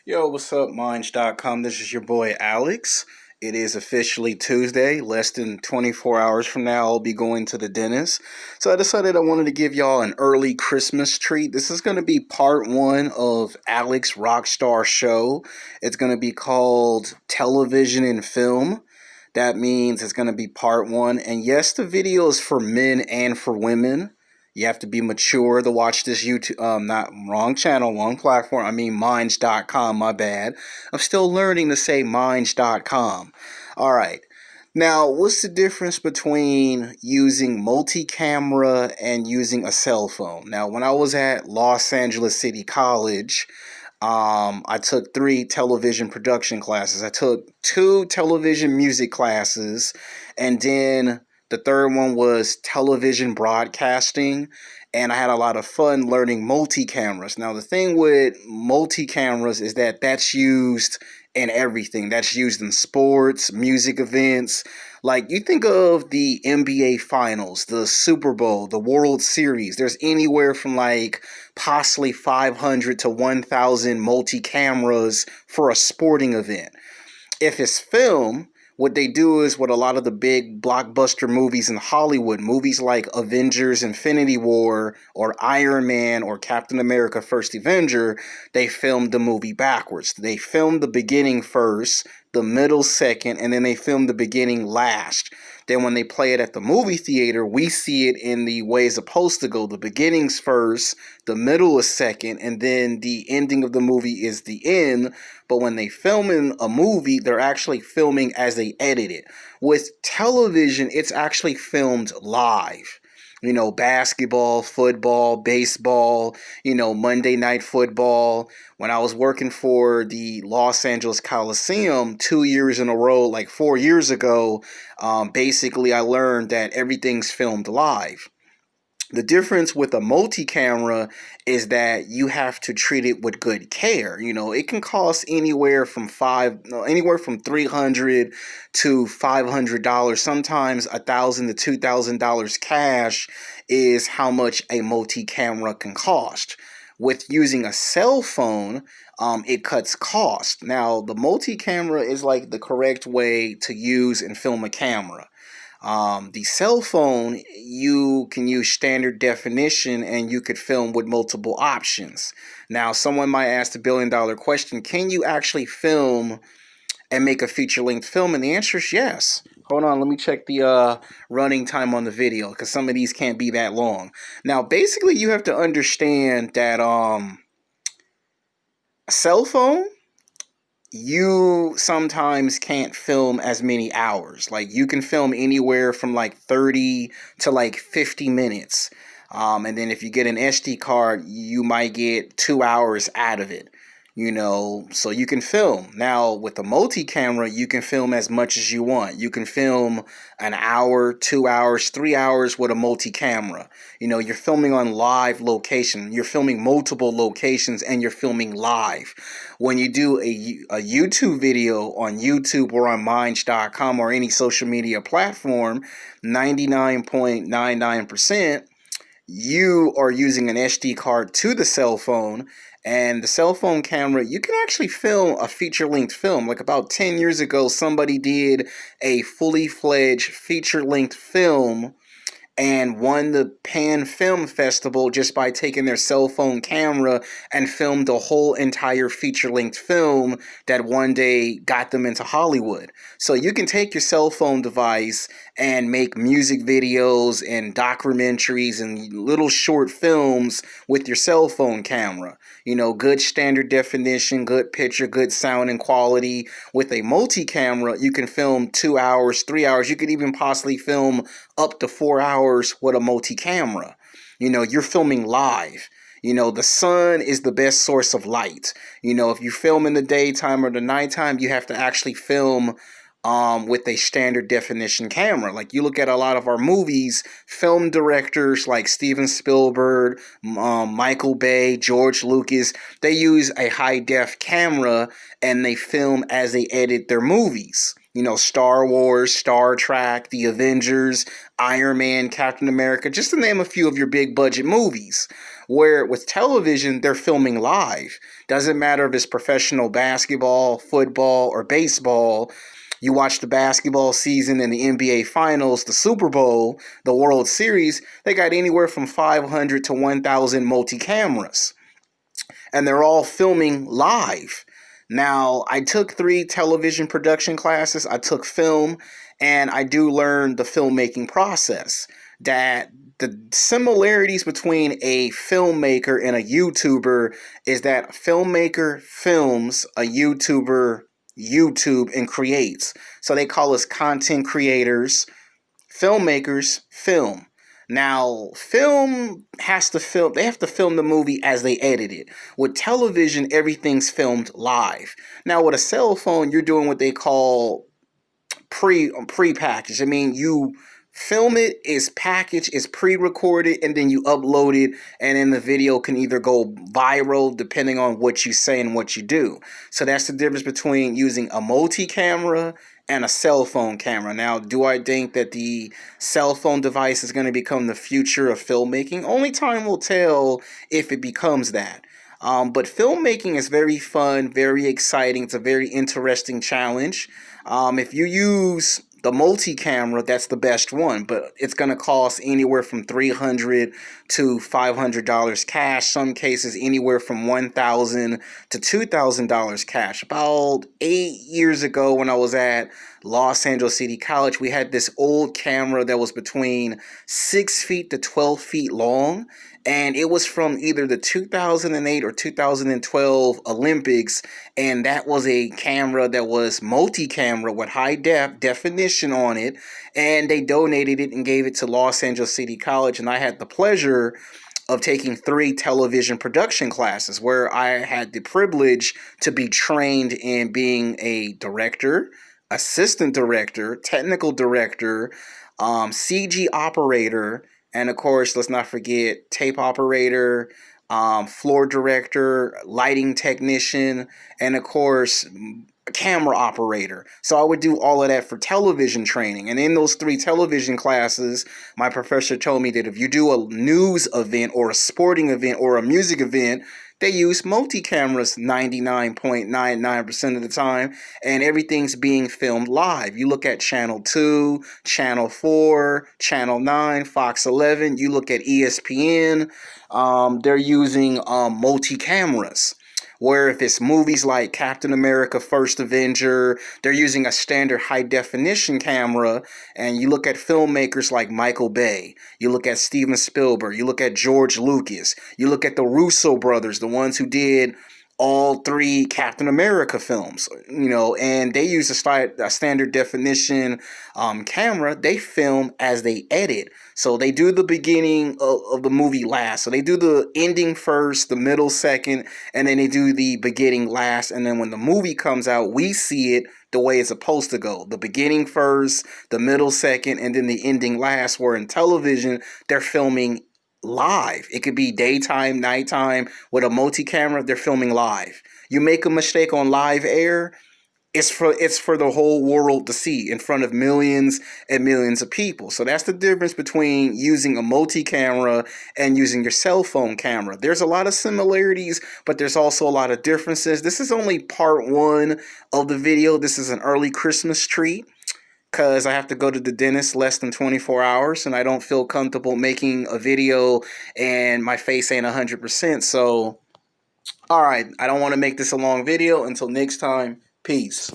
Yo, what's up, Minds.com? This is your boy Alex. It is officially Tuesday. Less than 24 hours from now, I'll be going to the dentist. So I decided I wanted to give y'all an early Christmas treat. This is going to be part one of Alex Rockstar Show. It's going to be called Television and Film. That means it's going to be part one. And yes, the video is for men and for women. You have to be mature to watch this YouTube. Not wrong channel, wrong platform. I mean, Minds.com, my bad. I'm still learning to say Minds.com. All right. Now, what's the difference between using multi-camera and using a cell phone? Now, when I was at Los Angeles City College, I took 3 television production classes. I took 2 television music classes, and then the third one was television broadcasting. And I had a lot of fun learning multi cameras. Now, the thing with multi cameras is that that's used in everything. That's used in sports, music events. Like, you think of the NBA Finals, the Super Bowl, the World Series. There's anywhere from like possibly 500 to 1,000 multi cameras for a sporting event. If it's film, what they do is what a lot of the big blockbuster movies in Hollywood, movies like Avengers Infinity War or Iron Man or Captain America First Avenger, they filmed the movie backwards. They filmed the beginning first, the middle second, and then they film the beginning last. Then when they play it at the movie theater, we see it in the way it's supposed to go. The beginning's first, the middle is second, and then the ending of the movie is the end. But when they film in a movie, they're actually filming as they edit it. With television, it's actually filmed live. You know, basketball, football, baseball, Monday Night Football. When I was working for the Los Angeles Coliseum 2 years in a row, like 4 years ago, basically I learned that everything's filmed live. The difference with a multi-camera is that you have to treat it with good care. It can cost anywhere from $300 to $500. Sometimes $1,000 to $2,000 cash is how much a multi-camera can cost. With using a cell phone, it cuts cost. Now, the multi-camera is like the correct way to use and film a camera. The cell phone, you can use standard definition and you could film with multiple options. Now, someone might ask the $1 billion question, can you actually film and make a feature-length film? And the answer is yes. Hold on, let me check the running time on the video because some of these can't be that long. Now, basically, you have to understand that a cell phone, you sometimes can't film as many hours. Like, you can film anywhere from like 30 to like 50 minutes. And then if you get an SD card, you might get 2 hours out of it. So you can film. Now, with a multi-camera, you can film as much as you want. You can film an hour, 2 hours, 3 hours with a multi-camera. You're filming on live location. You're filming multiple locations and you're filming live. When you do a YouTube video on YouTube or on Minds.com or any social media platform, 99.99%, you are using an SD card to the cell phone, and the cell phone camera, you can actually film a feature-length film. Like about 10 years ago, somebody did a fully fledged feature-length film and won the Pan Film Festival just by taking their cell phone camera and filmed a whole entire feature-length film that one day got them into Hollywood. So you can take your cell phone device and make music videos and documentaries and little short films with your cell phone camera. Good standard definition, good picture, good sound and quality. With a multi-camera, you can film 2 hours, 3 hours. You could even possibly film up to 4 hours with a multi-camera. You're filming live. The sun is the best source of light. If you film in the daytime or the nighttime, you have to actually film with a standard definition camera. Like, you look at a lot of our movies, film directors like Steven Spielberg, Michael Bay, George Lucas, they use a high def camera and they film as they edit their movies. Star Wars, Star Trek, The Avengers, Iron Man, Captain America, just to name a few of your big budget movies. Where with television, they're filming live. Doesn't matter if it's professional basketball, football, or baseball. You watch the basketball season and the NBA Finals, the Super Bowl, the World Series, they got anywhere from 500 to 1,000 multi cameras. And they're all filming live. Now, I took 3 television production classes, I took film, and I do learn the filmmaking process. That the similarities between a filmmaker and a YouTuber is that a filmmaker films, a YouTuber YouTube and creates. So they call us content creators. Filmmakers film. Now, film has to film, they have to film the movie as they edit it. With television, everything's filmed live. Now, with a cell phone, you're doing what they call pre-packaged. I mean, you film it, is packaged, is pre-recorded, and then you upload it, and then the video can either go viral depending on what you say and what you do. So that's the difference between using a multi-camera and a cell phone camera. Now, do I think that the cell phone device is going to become the future of filmmaking? Only time will tell if it becomes that. But filmmaking is very fun, very exciting. It's a very interesting challenge. If you use the multi-camera, that's the best one, but it's going to cost anywhere from $300 to $500 cash. Some cases anywhere from $1,000 to $2,000 cash. About 8 years ago, when I was at Los Angeles City College, we had this old camera that was between 6 feet to 12 feet long. And it was from either the 2008 or 2012 Olympics. And that was a camera that was multi-camera with high definition on it. And they donated it and gave it to Los Angeles City College. And I had the pleasure of taking 3 television production classes where I had the privilege to be trained in being a director, assistant director, technical director, CG operator, and of course, let's not forget tape operator, floor director, lighting technician, and of course, camera operator. So I would do all of that for television training. And in those 3 television classes, my professor told me that if you do a news event or a sporting event or a music event, they use multi-cameras 99.99% of the time, and everything's being filmed live. You look at Channel 2, Channel 4, Channel 9, Fox 11, you look at ESPN, they're using multi-cameras. Where if it's movies like Captain America First Avenger, they're using a standard high definition camera. And you look at filmmakers like Michael Bay, you look at Steven Spielberg, you look at George Lucas, you look at the Russo brothers, the ones who did all 3 Captain America films, and they use a standard definition camera. They film as they edit. So they do the beginning of the movie last. So they do the ending first, the middle second, and then they do the beginning last. And then when the movie comes out, we see it the way it's supposed to go. The beginning first, the middle second, and then the ending last. Where in television, they're filming live. It could be daytime, nighttime. With a multi-camera, they're filming live. You make a mistake on live air, it's for the whole world to see in front of millions and millions of people. So that's the difference between using a multi-camera and using your cell phone camera. There's a lot of similarities, but there's also a lot of differences. This is only part 1 of the video. This is an early Christmas treat, because I have to go to the dentist less than 24 hours, and I don't feel comfortable making a video and my face ain't 100%. So, all right, I don't want to make this a long video. Until next time, peace.